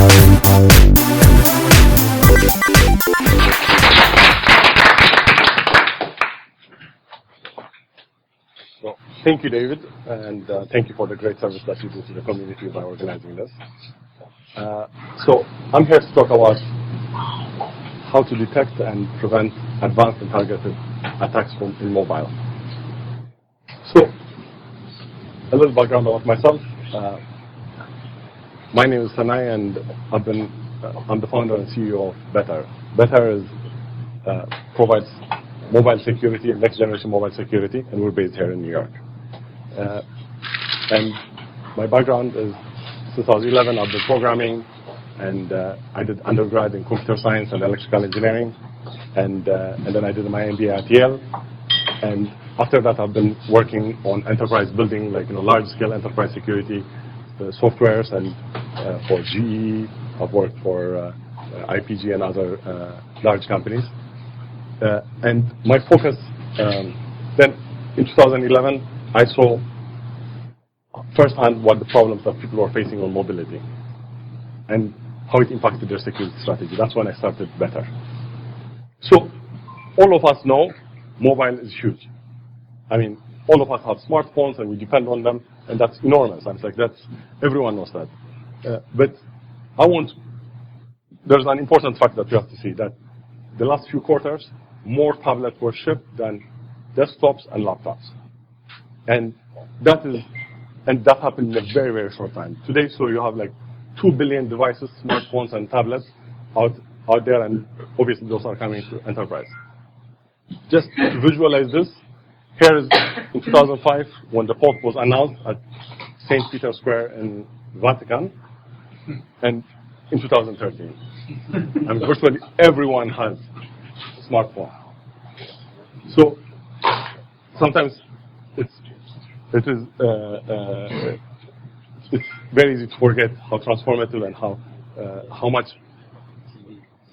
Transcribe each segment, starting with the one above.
So, thank you, David, and thank you for the great service that you do to the community by organizing this. So I'm here to talk about how to detect and prevent advanced and targeted attacks in mobile. So, a little background about myself. My name is Senai, and I'm the founder and CEO of Better. Better provides mobile security, next generation mobile security, and we're based here in New York. And my background is, since I was 11, I've been programming, and I did undergrad in computer science and electrical engineering, and then I did my MBA at Yale. And after that, I've been working on enterprise building, like large-scale enterprise security softwares, and for GE, I've worked for IPG and other large companies. And my focus, then in 2011, I saw firsthand what the problems that people were facing on mobility and how it impacted their security strategy. That's when I started Better. So all of us know mobile is huge. I mean, all of us have smartphones and we depend on them, and that's enormous. I'm like, everyone knows that. But there's an important fact that you have to see, that the last few quarters, more tablets were shipped than desktops and laptops. And that happened in a very, very short time. Today, so you have like 2 billion devices, smartphones and tablets out there, and obviously those are coming to enterprise. Just to visualize this, here is in 2005 when the Pope was announced at St. Peter's Square in Vatican, and in 2013. And virtually everyone has a smartphone. So sometimes it's very easy to forget how transformative and how much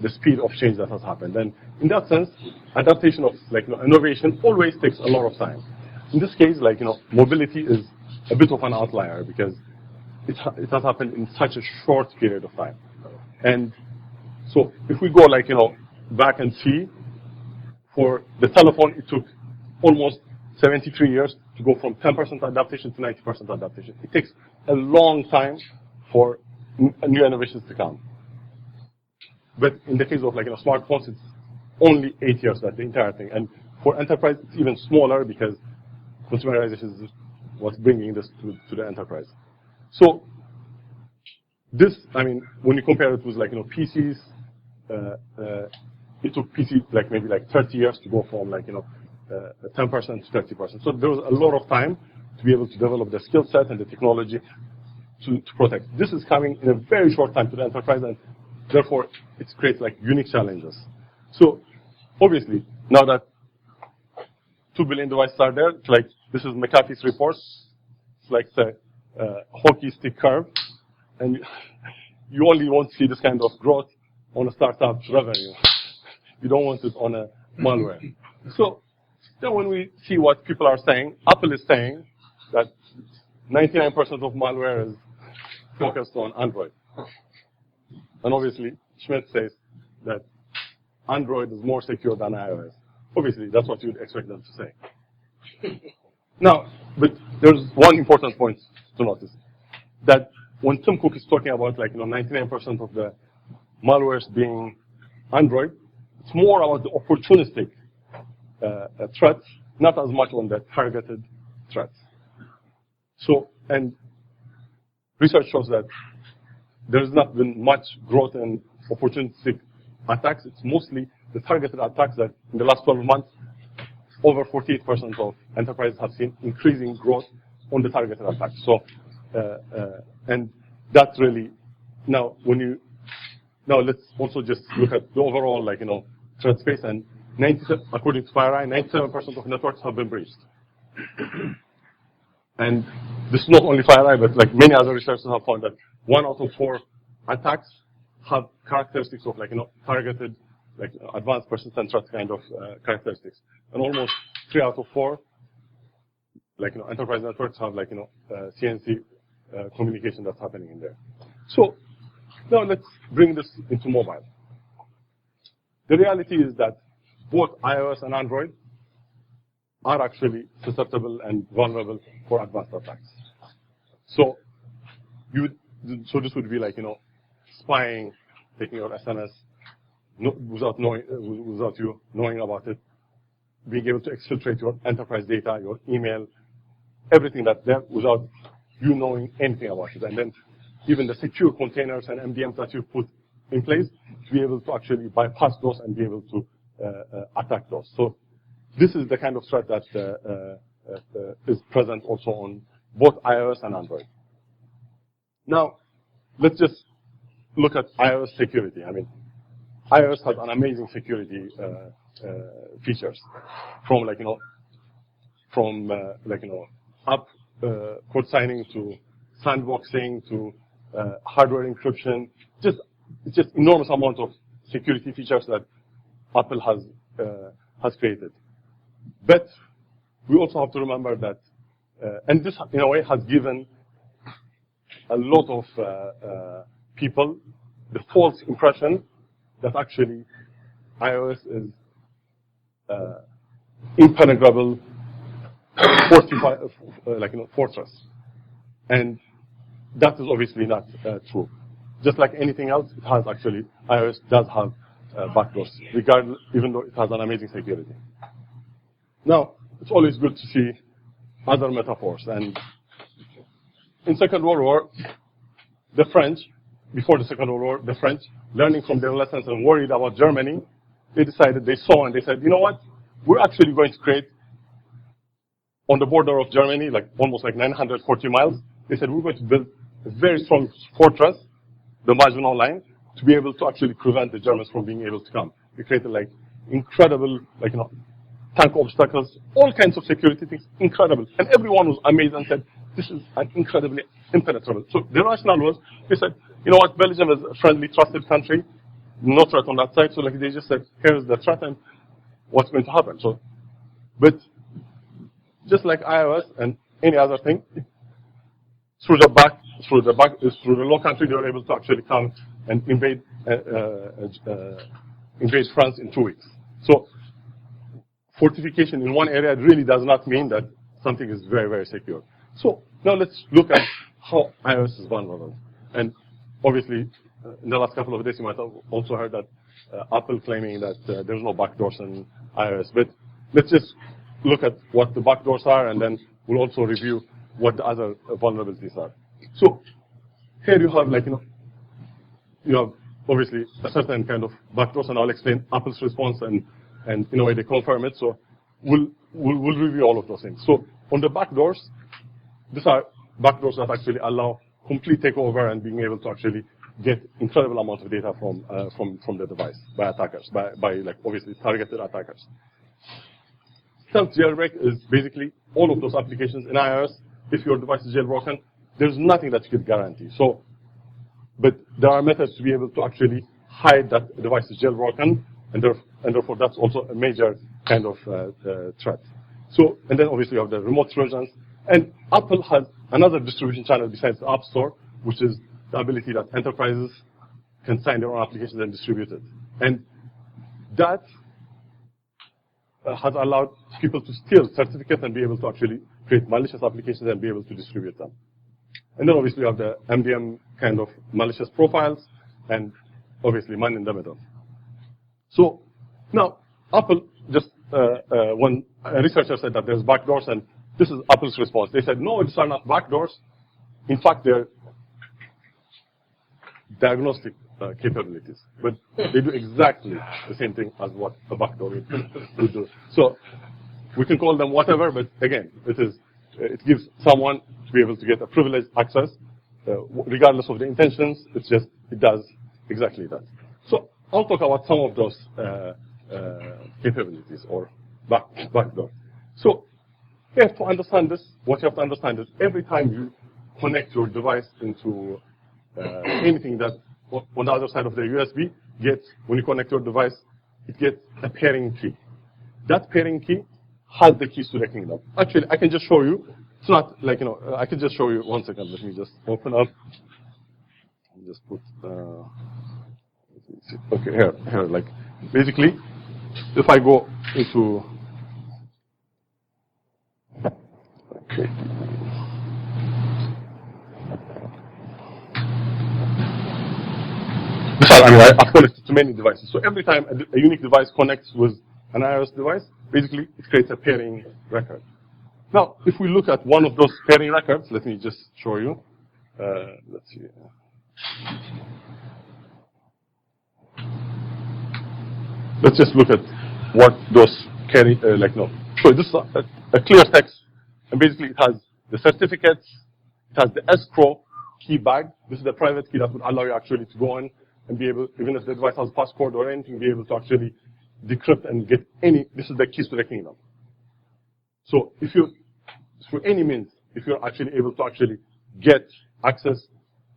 the speed of change that has happened. And in that sense, adaptation of innovation always takes a lot of time. In this case, mobility is a bit of an outlier because it has happened in such a short period of time. And so if we go back and see, for the telephone, it took almost 73 years to go from 10% adaptation to 90% adaptation. It takes a long time for new innovations to come. But in the case of smartphones, it's only 8 years, that the entire thing. And for enterprise, it's even smaller because consumerization is what's bringing this to the enterprise. So this, when you compare it with PCs, it took PC maybe 30 years to go from 10% to 30%. So there was a lot of time to be able to develop the skill set and the technology to protect. This is coming in a very short time to the enterprise, and therefore it creates unique challenges. So obviously, now that 2 billion devices are there, this is McAfee's report. It's like the hockey stick curve, and you only want to see this kind of growth on a startup's revenue. You don't want it on a malware. So then when we see what people are saying, Apple is saying that 99% of malware is focused on Android. And obviously, Schmidt says that Android is more secure than iOS. Obviously, that's what you'd expect them to say. Now, but there's one important point to notice, that when Tim Cook is talking about 99% of the malwares being Android, it's more about the opportunistic threats, not as much on the targeted threats. So, and research shows that there's not been much growth in opportunistic attacks. It's mostly the targeted attacks that in the last 12 months, over 48% of enterprises have seen increasing growth on the targeted attacks. So, and that's really, now let's also just look at the overall, threat space. And according to FireEye, 97% of networks have been breached. And this is not only FireEye, but many other researchers have found that 1 out of 4 attacks have characteristics of targeted, advanced persistent threat kind of characteristics. And almost 3 out of 4, enterprise networks have CNC communication that's happening in there. So Now let's bring this into mobile. The reality is that both iOS and Android are actually susceptible and vulnerable for advanced attacks. So this would be like, spying, taking your SMS without you knowing about it, being able to exfiltrate your enterprise data, your email, everything that's there without you knowing anything about it. And then even the secure containers and MDMs that you put in place to be able to actually bypass those and be able to attack those. So this is the kind of threat that is present also on both iOS and Android. Now, let's just look at iOS security. I mean, iOS has an amazing security features, from app code signing to sandboxing to hardware encryption. It's just enormous amount of security features that Apple has created. But we also have to remember that, and this in a way has given a lot of people the false impression that actually iOS is impenetrable, fortress, and that is obviously not true. Just like anything else, it has actually, iOS does have backdoors, regardless, even though it has an amazing security. Now, it's always good to see other metaphors. And in Second World War, the French, before the Second World War, the French, learning from their lessons and worried about Germany, they decided, they saw and they said, you know what? We're actually going to create, on the border of Germany, almost 940 miles, they said, we're going to build a very strong fortress, the Maginot Line, to be able to actually prevent the Germans from being able to come. We created incredible, tank obstacles, all kinds of security things, incredible. And everyone was amazed and said, this is an incredibly impenetrable. So the rationale was, they said, you know what, Belgium is a friendly, trusted country, no threat on that side. So they just said, here's the threat and what's going to happen. So, but just like iOS and any other thing, through the low country, they were able to actually come and invade France in 2 weeks. So fortification in one area really does not mean that something is very, very secure. So now let's look at how iOS is vulnerable. And obviously, in the last couple of days, you might have also heard that Apple claiming that there's no backdoors in iOS. But let's just look at what the backdoors are, and then we'll also review what the other vulnerabilities are. So here you have you have obviously a certain kind of backdoors, and I'll explain Apple's response and in a way they confirm it. So we'll review all of those things. So on the backdoors, these are backdoors that actually allow complete takeover and being able to actually get incredible amounts of data from the device by attackers, by obviously targeted attackers. Stealth jailbreak is basically all of those applications in iOS. If your device is jailbroken, there's nothing that you could guarantee. So, but there are methods to be able to actually hide that the device is jailbroken, and therefore that's also a major kind of threat. So, and then obviously you have the remote Trojans, and Apple has another distribution channel besides the App Store, which is the ability that enterprises can sign their own applications and distribute it. And that has allowed people to steal certificates and be able to actually create malicious applications and be able to distribute them. And then obviously you have the MDM kind of malicious profiles, and obviously man in the middle. So now Apple just, when a researcher said that there's backdoors, and this is Apple's response. They said, no, these are not backdoors. In fact, they're diagnostic capabilities. But they do exactly the same thing as what a backdoor would do. So we can call them whatever, but again, it gives someone to be able to get a privileged access, regardless of the intentions. It does exactly that. So I'll talk about some of those capabilities or backdoor. So you have to understand this. What you have to understand is every time you connect your device into anything that on the other side of the USB when you connect your device, it gets a pairing key. That pairing key has the keys to the kingdom. Actually, I can just show you. It's not I can just show you 1 second. Let me just open up just put, okay, here, like, basically, if I go into, okay. I mean, I've connected to many devices. So every time a unique device connects with an iOS device, basically it creates a pairing record. Now, if we look at one of those pairing records, let me just show you. Let's see. Let's just look at what those carry, So this is a clear text, and basically it has the certificates, it has the escrow key bag. This is the private key that would allow you actually to go on and be able, even if the device has passcode or anything, be able to actually decrypt and get any, this is the keys to the kingdom. So if you, through any means, if you're actually able to actually get access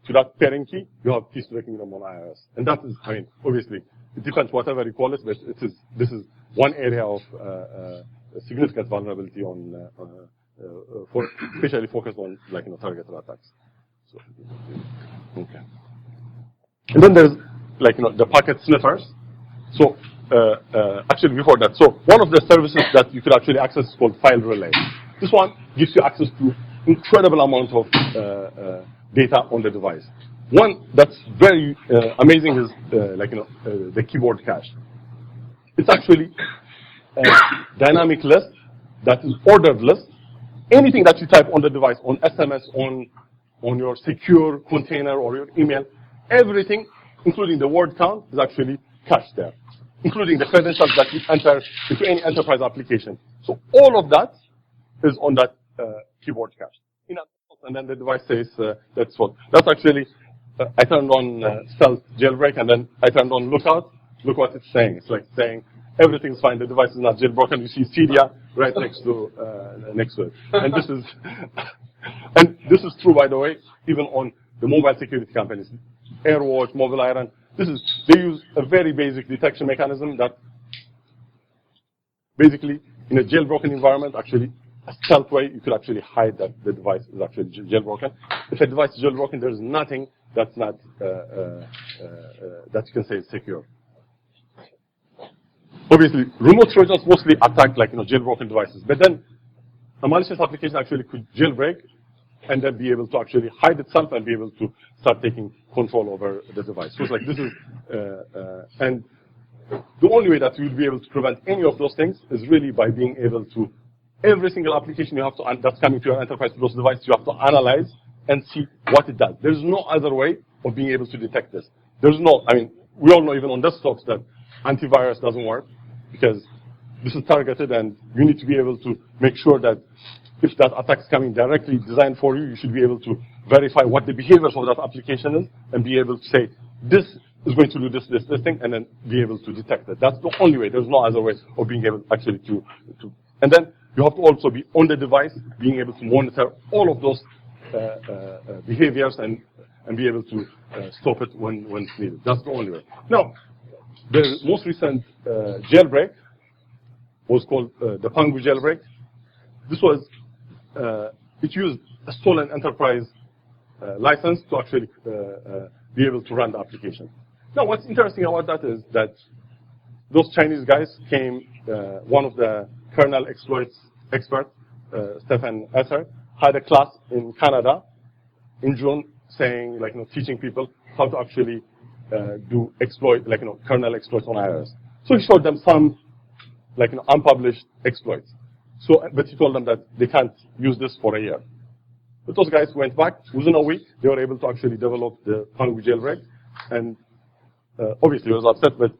to that pairing key, you have keys to the kingdom on iOS. And that is, I mean, obviously, it depends whatever you call it, but this is one area of significant vulnerability on, especially focused on, targeted attacks. So, okay. And then there's, the packet sniffers. So, actually before that, so one of the services that you could actually access is called file relay. This one gives you access to incredible amount of data on the device. One that's very amazing is, the keyboard cache. It's actually a dynamic list that is ordered list. Anything that you type on the device, on SMS, on your secure container or your email, everything, including the word count, is actually cached there, including the credentials that you enter into any enterprise application. So all of that is on that keyboard cache. And then the device says, that's what. That's actually, I turned on stealth jailbreak, and then I turned on lookout. Look what it's saying. It's like saying everything's fine. The device is not jailbroken. You see Cydia right next to it. And this is true, by the way, even on the mobile security companies, AirWatch, Mobile Iron. They use a very basic detection mechanism that basically, in a jailbroken environment, actually, a stealth way, you could actually hide that the device is actually jailbroken. If a device is jailbroken, there's nothing that's not that you can say is secure. Obviously, remote trojans mostly attack jailbroken devices, but then a malicious application actually could jailbreak and then be able to actually hide itself and be able to start taking control over the device. So it's like this is, and the only way that you'll be able to prevent any of those things is really by being able to, every single application you have to, that's coming to your enterprise to those devices, you have to analyze and see what it does. There's no other way of being able to detect this. There's no, I mean, we all know even on desktops that antivirus doesn't work because this is targeted, and you need to be able to make sure that if that attack is coming directly designed for you, you should be able to verify what the behaviors of that application is and be able to say, this is going to do this thing, and then be able to detect it. That's the only way. There's no other way of being able actually to and then you have to also be on the device, being able to monitor all of those behaviors and be able to stop it when it's needed. That's the only way. Now, the most recent jailbreak was called the Pangu jailbreak. This was, it used a stolen enterprise license to actually be able to run the application. Now, what's interesting about that is that those Chinese guys came, one of the kernel exploits experts, Stefan Esser, had a class in Canada in June saying, teaching people how to actually do exploit, kernel exploits on iOS. So he showed them some, unpublished exploits. So, but he told them that they can't use this for a year. But those guys went back. Within a week, they were able to actually develop the Pangu jailbreak. And obviously, he was upset, but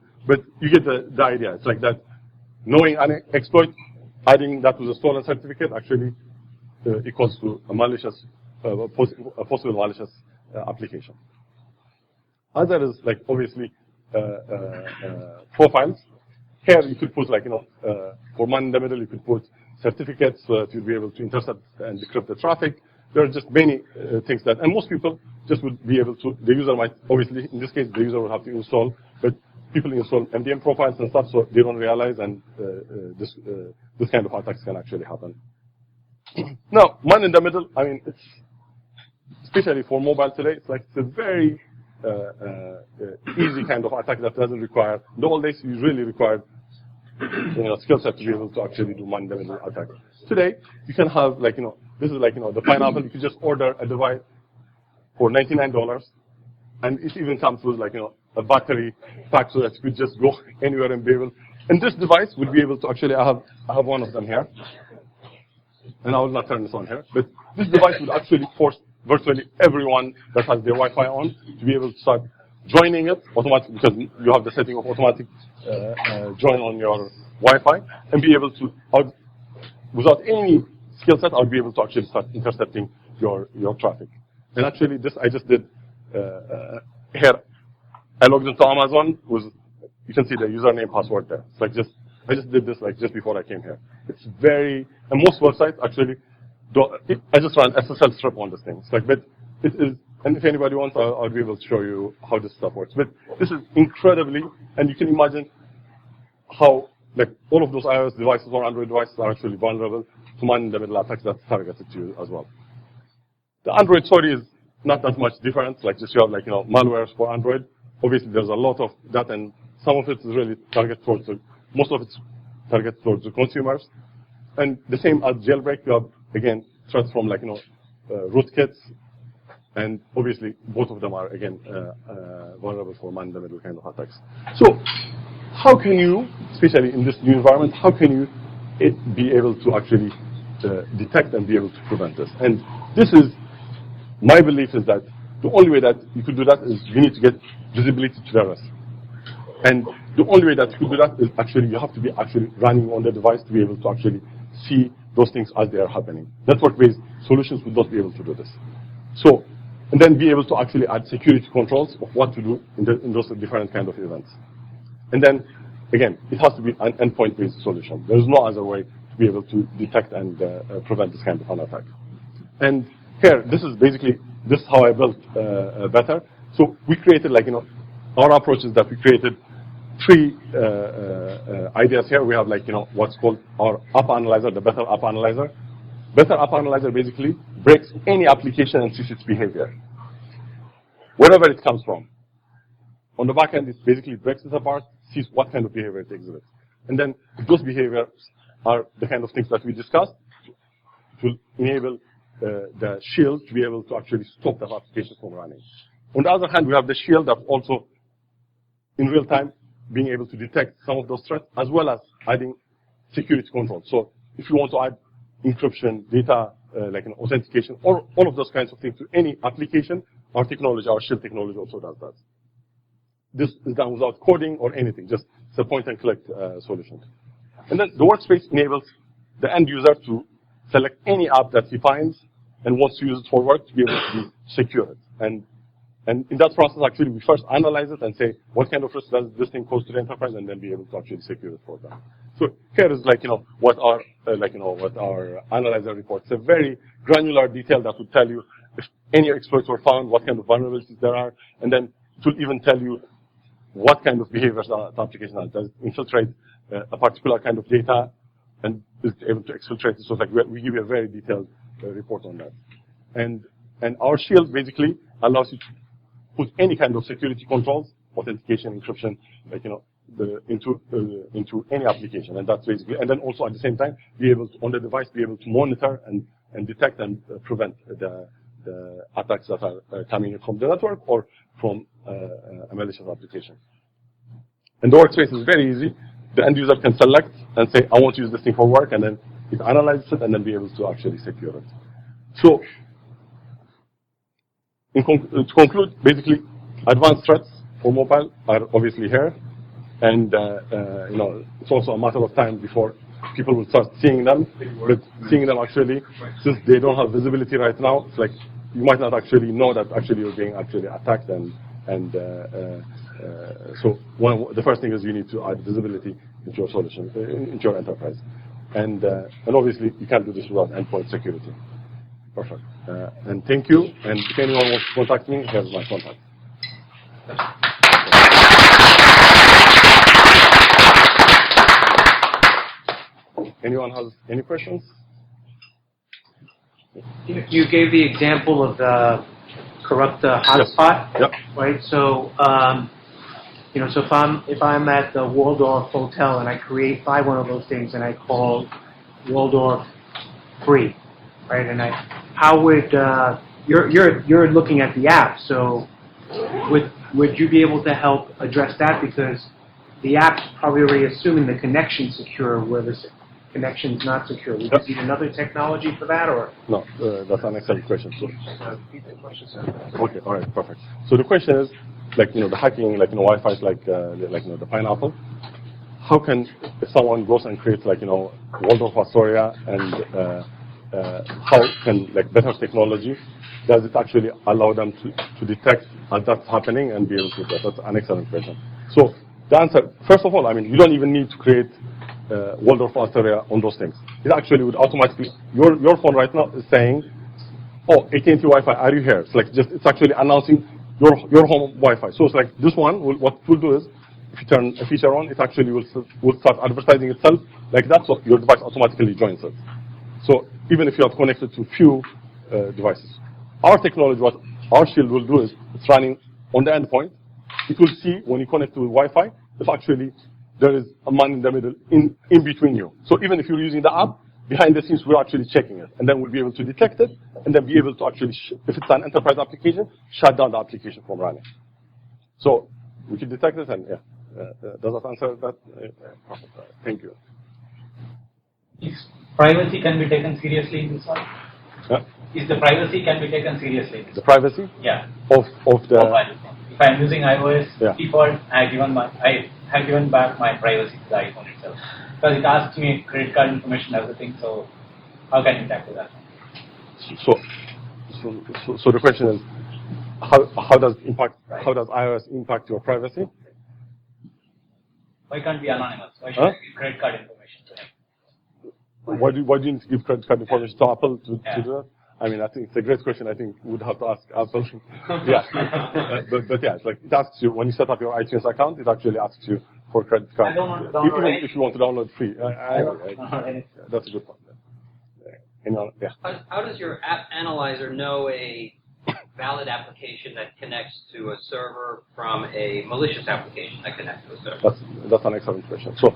you get the idea. It's like that. Knowing an exploit, adding that to the stolen certificate actually equals to a malicious, a possible malicious application. Other is obviously profiles. Here you could put for man in the middle you could put certificates so that you'll be able to intercept and decrypt the traffic. There are just many things that, and most people just would be able to, the user might, obviously in this case the user will have to install, but people install MDM profiles and stuff so they don't realize, and this kind of attacks can actually happen. Now, man in the middle, I mean, it's, especially for mobile today, it's a very easy kind of attack that doesn't require. In the old days, you really required skill set to be able to actually do man-in-the-middle attack. Today, you can have this is the pineapple. You can just order a device for $99, and it even comes with a battery pack so that you could just go anywhere and be able. And this device would be able to actually. I have one of them here, and I will not turn this on here. But this device would actually force virtually everyone that has their Wi-Fi on to be able to start joining it automatically, because you have the setting of automatic join on your Wi-Fi, and be able to, without any skill set, I'll be able to actually start intercepting your traffic. And actually, this I just did here. I logged into Amazon. You can see the username password there. It's I just did this just before I came here. It's and most websites actually. I just ran SSL strip on this thing. But it is, and if anybody wants, I'll be able to show you how this stuff works. But this is incredibly, and you can imagine how all of those iOS devices or Android devices are actually vulnerable to man-in-the-middle attacks that's targeted to you as well. The Android story is not that much different. Just you have malwares for Android. Obviously, there's a lot of that, and some of it is really targeted towards most of it's targeted towards the consumers. And the same as jailbreak, you have again threats from rootkits, and obviously both of them are again vulnerable for man-in-the-middle kind of attacks. So, how can you, especially in this new environment, how can you be able to actually detect and be able to prevent this? And this is my belief is that the only way that you could do that is you need to get visibility to the risk. And the only way that you could do that is actually you have to be actually running on the device to be able to actually see those things as they are happening. Network-based solutions would not be able to do this. So, and then be able to actually add security controls of what to do in those different kind of events. And then, again, it has to be an endpoint-based solution. There is no other way to be able to detect and prevent this kind of an attack. And here, this is how I built Better. So we created our approach is that we created three ideas here. We have what's called our app analyzer, the Better app analyzer. Better app analyzer basically breaks any application and sees its behavior, wherever it comes from. On the back end, it basically breaks it apart, sees what kind of behavior it exhibits. And then if those behaviors are the kind of things that we discussed, to enable the shield to be able to actually stop that application from running. On the other hand, we have the shield that also, in real time, being able to detect some of those threats, as well as adding security controls. So if you want to add encryption, data, authentication, or all of those kinds of things to any application, our technology, our shield technology also does that. This is done without coding or anything, just it's a point-and-click solution. And then the workspace enables the end user to select any app that he finds and wants to use it for work to be able to secure it. And in that process, actually, we first analyze it and say, what kind of risk does this thing pose to the enterprise, and then be able to actually secure it for them. So here is what our analyzer reports. It's a very granular detail that would tell you if any exploits were found, what kind of vulnerabilities there are, and then it will even tell you what kind of behaviors the application has. Does it infiltrate a particular kind of data, and is able to exfiltrate it? So we give you a very detailed report on that. And our shield basically allows you to put any kind of security controls, authentication, encryption, into any application, and that's basically. And then also at the same time, be able to, on the device, be able to monitor and detect and prevent the attacks that are coming from the network or from a malicious application. And the workspace is very easy. The end user can select and say, I want to use this thing for work, and then it analyzes it and then be able to actually secure it. So, to conclude, basically, advanced threats for mobile are obviously here, and it's also a matter of time before people will start seeing them. But seeing them actually, since they don't have visibility right now, it's you might not actually know that actually you're being actually attacked, so the first thing is you need to add visibility into your solution, into your enterprise, and obviously you can't do this without endpoint security. Perfect. And thank you. And if anyone wants to contact me, here's my contact. Anyone has any questions? You gave the example of the corrupt hotspot, Yep. right? So, you know, so if I'm at the Waldorf Hotel and I buy one of those things and I call Waldorf free, right? And how would you're looking at the app, so would you be able to help address that, because the app's probably already assuming the connection's secure where the connection's not secure? Would you need another technology for that, or? No, that's an excellent question. So, okay, all right, perfect. So the question is, like, you know, the hacking, like, you know, Wi-Fi is like, you know, the pineapple. How can, if someone goes and creates, like, you know, Waldorf Astoria, and how can, like, better technology, does it actually allow them to detect as that's happening and be able to do that? That's an excellent question. So the answer, first of all, I mean, you don't even need to create Waldorf Astoria on those things. It actually would automatically, your phone right now is saying, oh, AT&T Wi-Fi, are you here? It's like it's actually announcing your home Wi-Fi. So it's like this one, what it will do is, if you turn a feature on, it actually will start advertising itself like that, so your device automatically joins it. So even if you have connected to few devices. Our technology, what our shield will do is, it's running on the endpoint. It will see when you connect to Wi-Fi, if actually there is a man in the middle in between you. So even if you're using the app, behind the scenes, we're actually checking it. And then we'll be able to detect it, and then be able to actually, if it's an enterprise application, shut down the application from running. So we can detect it, and does that answer that? Thank you. Is privacy can be taken seriously in this one? Is the privacy can be taken seriously? The privacy? Yeah. Of the mobile phone. If I'm using iOS default, I have given back my privacy to the iPhone itself, because it asks me credit card information, everything. So how can you tackle that? So the question is, how does iOS impact your privacy? Why can't be anonymous? Why should I give credit card information to him? Why do you need to give credit card information to Apple to do that? I mean, I think it's a great question. I think we would have to ask Apple. Yeah, but yeah, it's like it asks you when you set up your iTunes account. It actually asks you for credit card. I don't want to download even if you want to download free. That's a good point. How does your app analyzer know a valid application that connects to a server from a malicious application that connects to a server? That's an excellent question. So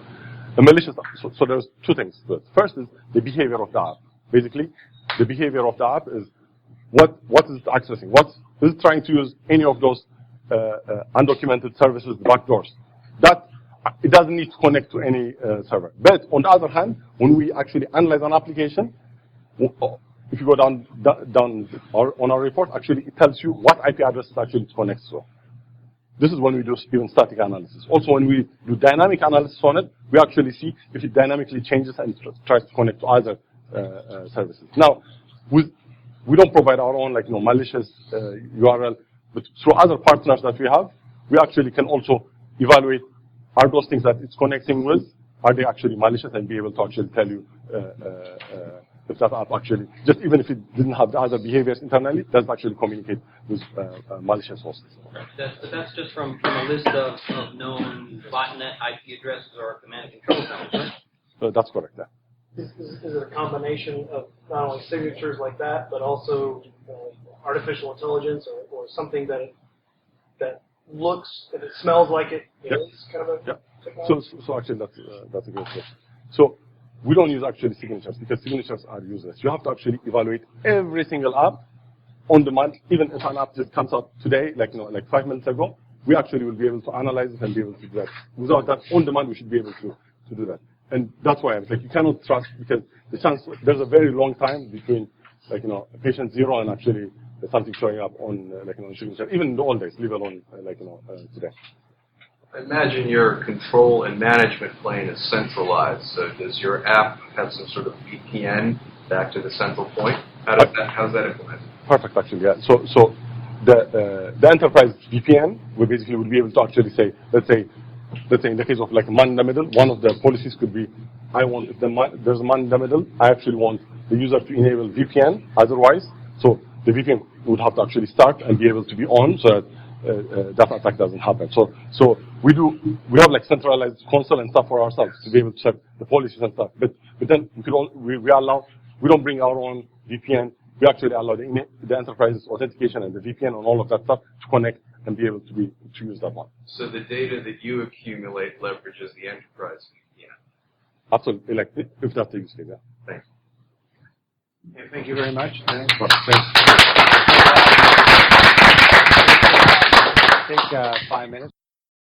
the malicious. So there's two things to it. First is the behavior of the app. Basically, the behavior of the app is what is it accessing? Is it trying to use any of those undocumented services, backdoors? That it doesn't need to connect to any server. But on the other hand, when we actually analyze an application, if you go down on our report, actually it tells you what IP address it actually connects to. This is when we do even static analysis. Also, when we do dynamic analysis on it, we actually see if it dynamically changes and tries to connect to other services. Now, we don't provide our own malicious URL, but through other partners that we have, we actually can also evaluate, are those things that it's connecting with, are they actually malicious, and be able to actually tell you if that app actually, just even if it didn't have the other behaviors internally, does actually communicate with malicious hosts. That's just from a list of known botnet IP addresses or command and control zones, right? That's correct, yeah. Is it a combination of not only signatures like that, but also artificial intelligence or something that looks and it smells like it is kind of a technology? So actually that's a great question. So we don't use actually signatures because signatures are useless. You have to actually evaluate every single app on demand. Even if an app just comes out today, like 5 minutes ago, we actually will be able to analyze it and be able to do that. Without that on demand, we should be able to do that. And that's why you cannot trust, because the chance there's a very long time between patient zero and actually something showing up on signature. Even in the old days, leave alone today. I imagine your control and management plane is centralized. So does your app have some sort of VPN back to the central point? How's that implemented? Perfect, actually, yeah. So the enterprise VPN, we basically would be able to actually say, let's say in the case of a man in the middle, one of the policies could be, if there's a man in the middle, I actually want the user to enable VPN. Otherwise, so the VPN would have to actually start and be able to be on, so that attack doesn't happen. So we have centralized console and stuff for ourselves to be able to set the policies and stuff. But then we don't bring our own VPN we actually allow the enterprise's authentication and the VPN and all of that stuff to connect and be able to use that one. So the data that you accumulate leverages the enterprise VPN. Absolutely, like if that's the use case, yeah. Thanks. Okay, thank you very much. Thanks. Take 5 minutes.